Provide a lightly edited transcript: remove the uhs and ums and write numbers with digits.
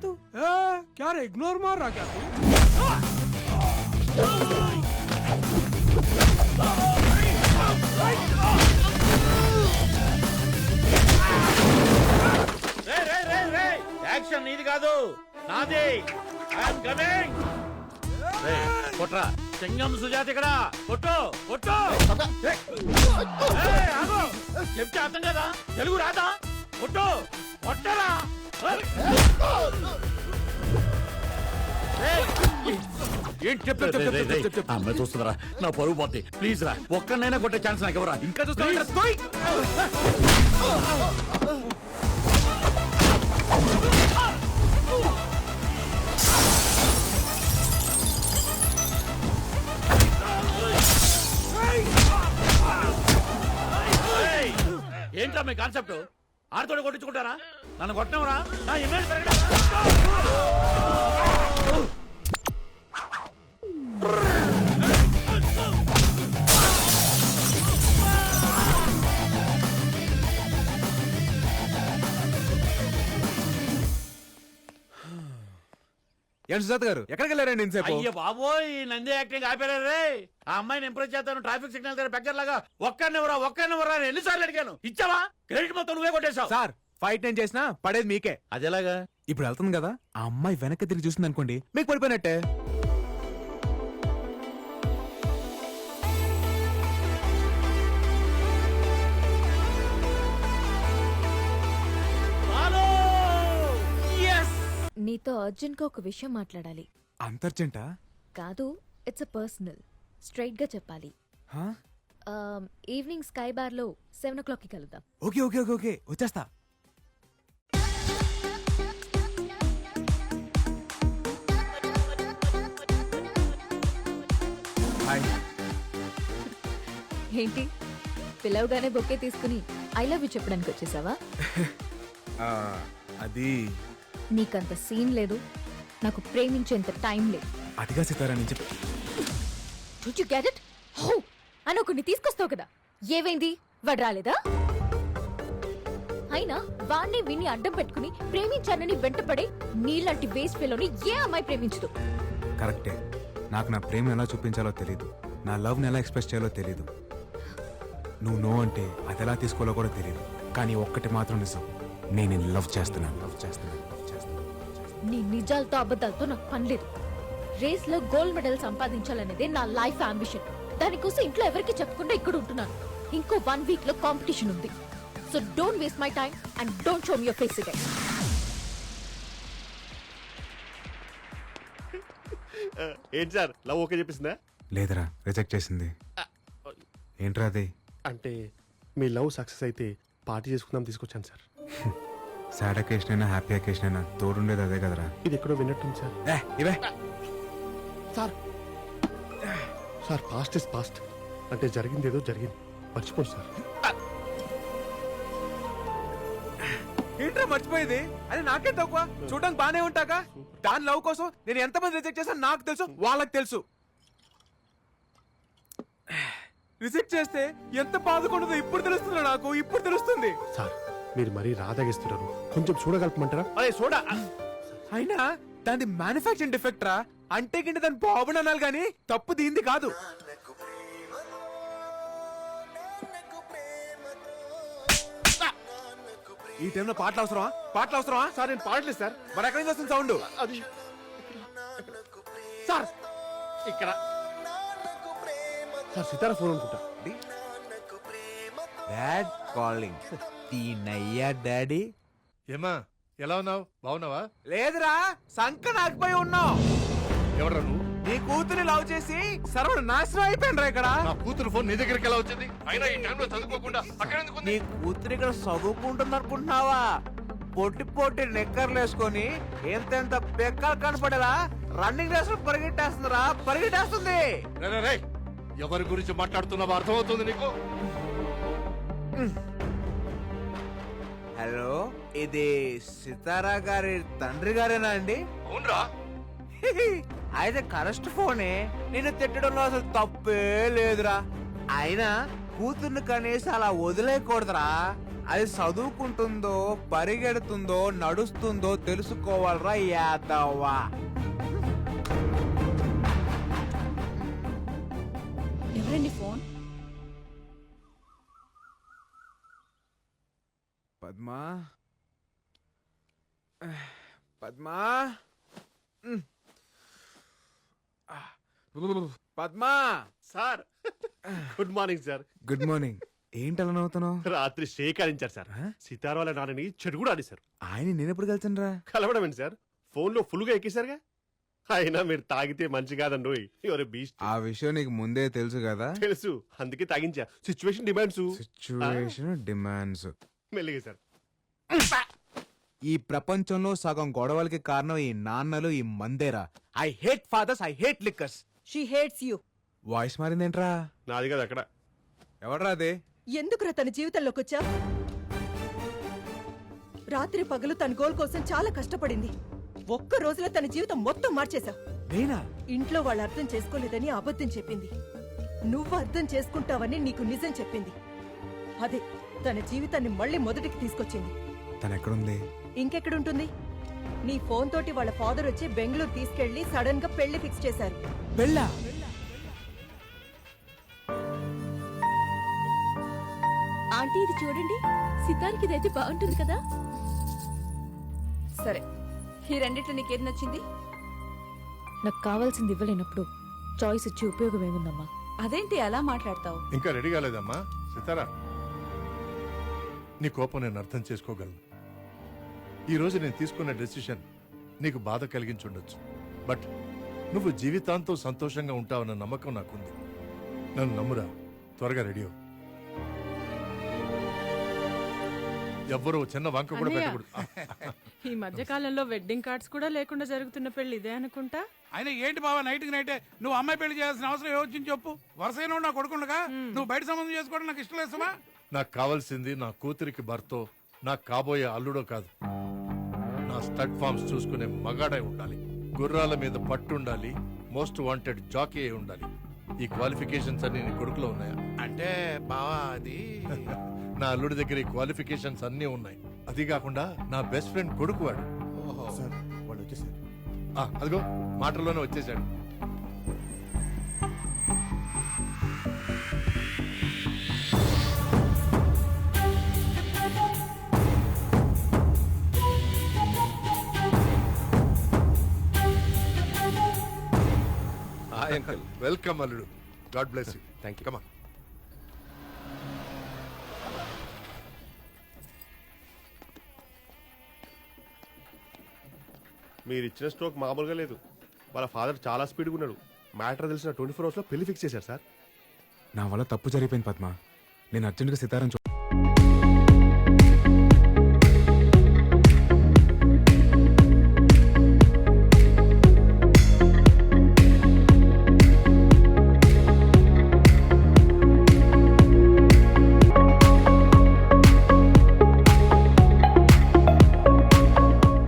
तू? क्या रे इग्नोर मार रहा क्या तू? రే రే రే రే యాక్షన్ నీది కాదు నాది. I'm coming. రే కొట్రా సింగం సుజాత ఇక్కడ కొట్టు కొట్టు. ఏయ్ ఆగు చెప్తే అర్థం కదా తెలుగు రాదా? కొట్టు కొట్టరా. అమ్మాయి చూస్తుందిరా నా పరువు పోతే. ప్లీజ్ రా ఒక్కనైనా కొట్టే ఛాన్స్ నాకు ఎవరా? ఇంకా చూస్తా. ఏంట్రా మీ కాన్సెప్ట్? ఆడతోడు కొట్టించుకుంటారా? నన్ను కొట్టనవరా? నా ఇమేజ్ ఏంటి సుజాత గారు ఎక్కడికి వెళ్ళారండి ఇంతసేపు? అయ్యో బాబోయ్ నంది యాక్టింగ్ ఆపేరే. ఆ అమ్మాయిని ఇంప్రెస్ చేస్తాను ట్రాఫిక్ సిగ్నల్ దగ్గర బెగ్గర్ లాగా ఒక్కనివరా అని ఎన్నిసార్లు అడిగాను. ఇచ్చావా? క్రెడిట్ మొత్తం నువ్వే కొట్టేశావు. సార్ ఫైట్ నేను చేసినా పడేది మీకే. అదేలాగా? ఇప్పుడు వెళ్తుంది కదా ఆ అమ్మాయి వెనక్కి తిరిగి చూసింది అనుకోండి మీకు పడిపోయినట్టే. నీతో అర్జెంట్ గా ఒక విషయం మాట్లాడాలి. అంతర్జెంటా? కాదు, ఇట్స్ పర్సనల్. స్ట్రైట్ గా చెప్పాలి. ఈవినింగ్ స్కై బార్ లో 7 o'clock కి కలుద్దాం. ఓకే ఓకే ఓకే ఓకే వచ్చేస్తా. హాయ్. ఏంటి పిలవగానే బొకే తీసుకుని ఐ లవ్ యూ చెప్పడానికి వచ్చేసావా? అది నీకంత సీన్ లేదు, నాకు ప్రేమించేంత టైం లేదు. అదిగా సితారా నేను చెప్పి. Don't you get it? హో అని ఒకరిని తీసుకొస్తావు కదా, ఏవైంది? వాడు రాలేదా? అయినా వాణ్ణి విని అడ్డం పెట్టుకుని ప్రేమించానని వెంటపడే నీలాంటి వేస్ట్ ఫెలోని ఏ అమ్మాయి ప్రేమించదు. కరెక్టే. నాకు నా ప్రేమ ఎలా చూపించాలో తెలీదు, నా లవ్ని ఎలా ఎక్స్ప్రెస్ చేయాలో తెలీదు. నువ్వు నో అంటే అది ఎలా తీసుకోవాలో కూడా తెలీదు. కానీ ఒక్కటి మాత్రం నిజం, నేను లవ్ చేస్తున్నాను. నీ నిజాలతో అబద్ధాలతో నాకు పని లేదు. రేస్ లో గోల్డ్ మెడల్ సంపాదించాలనేదే నా లైఫ్ అంబిషన్. దానికోసం ఇంట్లో ఎవరికి చెప్పకుండా ఇక్కడ ఉంటున్నాను. ఇంకో 1 week లో కాంపిటీషన్ ఉంది. So don't waste my time and don't show me your face again. ఏంటి సార్ లవ్ ఓకే చెప్పేసిందా? లేదరా, రిజెక్ట్ చేసింది. ఏంట్రా అది? అంటే మీ లవ్ సక్సెస్ అయితే పార్టీ చేసుకుందాం తీసుకొచ్చాను సార్. సాడ్ అకేషన్ అయినా హ్యాపీ అకేషన్ అయినా తోడుండేది అదే కదరా. ఇది ఎక్కడో విన్నట్టుంది సార్. ఇవే sir sir past is past. అంటే జరిగింది ఏదో జరిగింది, మర్చిపోండి సార్. ఏంట్రా మర్చిపోయేది? అది నాకే తక్కువ. చూడడానికి బానే ఉంటాక దాని లవ్ కోసం నేను ఎంతమంది రిజెక్ట్ చేశాను నాకు తెలుసు, వాళ్ళకి తెలుసు. రిజెక్ట్ చేస్తే ఎంత బాధకుండదో ఇప్పుడు తెలుస్తుంది నాకు, ఇప్పుడు తెలుస్తుంది. సార్ మీరు మరీ రాదాగిస్తున్నారు, కొంచెం చూడగలపమంటారా? అరే చూడ. అయినా దాని మ్యానుఫాక్చరింగ్ డిఫెక్ట్ రా. అంటే కింద దాని బాబుని అనాలి కానీ తప్పు దీంది కాదు. ఈ టైంలో పాటలు అవసరమా? పాటలు అవసరమా? సార్ నేను పాడలేదు సార్. మరి ఎక్కడి నుంచి వస్తుంది సౌండ్? అది సార్ ఇక్కడ సార్ సితారా ఫోన్ అనుకుంటా. Dad calling. తీనయ్యా డాడీ. ఏమా ఎలా ఉన్నావు? బాగున్నావా? లేదురా, సంక నాకుపోయి ఉన్నావు. ఎవడ్రా నువ్వు? నీ కూతురు లవ్ చేసి సర్వ నాశనం అయిపోయినరా ఇక్కడ. నా కూతురు ఫోన్ నీ దగ్గరికి ఎలా వచ్చింది? అయినా ఈ టైంలో చదువుకోకుండా అక్కడ ఎందుకు ఉంది? నీ కూతురు ఇక్కడ చదువుకుంటుంది అనుకుంటున్నావా? పొట్టి పొట్టి నెక్కర్లు వేసుకొని ఎంతెంత పెక్కలు కనపడేలా రన్నింగ్ రేస్ పరిగెట్టేస్తుందిరా, పరిగెట్టేస్తుంది. రే, రే, ఎవరి గురించి మాట్లాడుతున్నావో అర్థమవుతుంది నీకు? హలో, ఇది సితారా గారి తండ్రి గారేనా అండి? అవునరా. అయితే కరెస్ట్ ఫోనే. నేను తిట్టడంలో అసలు తప్పే లేదురా. అయినా కూతుర్ని కనీసం అలా వదిలేయకూడదురా. అది చదువుకుంటుందో పరిగెడుతుందో నడుస్తుందో తెలుసుకోవాలరా యాదవ్వా. ఎవరండి phone? Padma Padma Padma. Sir good morning sir. Good morning. ఏంటి అలా నవ్వుతున్నావు? రాత్రి షేకారించారు సార్. సితార్ వాళ్ళ నాన్నని చెడు కూడా ఆడేశారు. ఆయన నేను ఎప్పుడు కలిసాను రా? కలవడం ఏంటి సార్, ఫోన్ లో ఫుల్ గా ఎక్కేశారుగా. అయినా మీరు తాగితే మంచి కాదండి. ఎవరు బీస్ట్. ఆ విషయం నీకు ముందే తెలుసు కదా. తెలుసు, అందుకే తాగించా. Situation demands. Situation demands. మెల్లిగా సార్. ఈ ప్రపంచంలో సగం గొడవలకి కారణం ఈ నాన్నలు, ఈ మందేరా. I hate fathers, I hate liquors. She hates you. Voice మారిందేంట్రా? నాది కదా అక్కడ. ఎవడ్రా అదే? ఎందుకురా తన జీవితంలోకి వచ్చా? రాత్రి పగలు తన గోల్ కోసం చాలా కష్టపడింది. ఒక్క రోజులో తన జీవితం మొత్తం మార్చేశావు. నేనా? ఇంట్లో వాళ్ళు అర్థం చేసుకోలేదని అబద్ధం చెప్పింది. నువ్వు అర్థం చేసుకుంటావని నీకు నిజం చెప్పింది. అదే తన జీవితాన్ని మళ్ళీ మొదటికి తీసుకొచ్చింది. తను ఎక్కడుంది? ఇంకెక్కడుంటుంది? నీ ఫోన్ తోటి వాళ్ళ ఫాదర్ వచ్చి బెంగళూరు తీసుకెళ్లి సడన్ గా పెళ్లి ఫిక్స్ చేశారు. వెళ్ళా? ఆంటీ ఇది చూడండి, సితార్కి ఇదైతే బాగుంటుంది కదా. సరే, ఈ రెండిట్లో నీకేది నచ్చింది? నాకు కావాల్సింది ఇవ్వలేనప్పుడు చాయిస్ ఇచ్చి ఉపయోగం ఏముందమ్మా? అదేంటి అలా మాట్లాడతావు? ఇంకా రెడీ కాలేదమ్మా సితారా. నీ కోపం నేను అర్థం చేసుకోగలను. ఈ రోజు నేను తీసుకున్న డెసిషన్ నీకు బాధ కలిగించుండొచ్చు. బట్ నువ్వు జీవితాంతం సంతోషంగా ఉంటావన్న నమ్మకం నాకుంది. నన్ను నమ్మురా. త్వరగా రెడీ అవ్వు. ఎవ్వరూ చిన్న వంక కూడా అన్నయ్య. పెట్టకూడదు. ఈ మధ్య కాలంలో వెడ్డింగ్ కార్డ్స్ కూడా లేకుండా జరుగుతున్న పెళ్లి ఇదే అనుకుంటా. ఆయన ఏంటి బావా నైట్కి నైటే నువ్వు అమ్మాయి పెళ్లి చేయాల్సిన అవసరం ఏమొచ్చింది చెప్పు. వరుసైన నా కొడుకుండగా నువ్వు బయట సంబంధం చేసుకోవడం నాకు ఇష్టం లేదమ్మా. నాకు కావాల్సింది నా కూతురికి భర్తో, నాకు కాబోయే అల్లుడో కాదు. నా స్టడ్ ఫార్మ్స్ చూసుకునే మగాడై ఉండాలి. గుర్రాల మీద పట్టుండాలి. మోస్ట్ వాంటెడ్ జాకీ అయి ఉండాలి. ఈ క్వాలిఫికేషన్స్ అన్ని నీ కొడుకులో ఉన్నాయా? అంటే బావా అది నా అల్లుడి దగ్గర ఈ క్వాలిఫికేషన్స్ అన్నీ ఉన్నాయి. అది కాకుండా నా బెస్ట్ ఫ్రెండ్ కొడుకు వాడు. అదిగో మాటల్లోనే వచ్చేసాడు. వెల్కమ్ అల్లుడు. God bless you. Thank you. కమా. మీరు ఇచ్చిన స్ట్రోక్ మామూలుగా లేదు. వాళ్ళ ఫాదర్ చాలా స్పీడ్గా ఉన్నాడు. మ్యాటర్ తెలిసిన 24 hours లో పెళ్లి ఫిక్స్ చేశారు సార్. నా వల్ల తప్పు జరిగిపోయింది పద్మ. నేను అర్జెంట్గా సితారం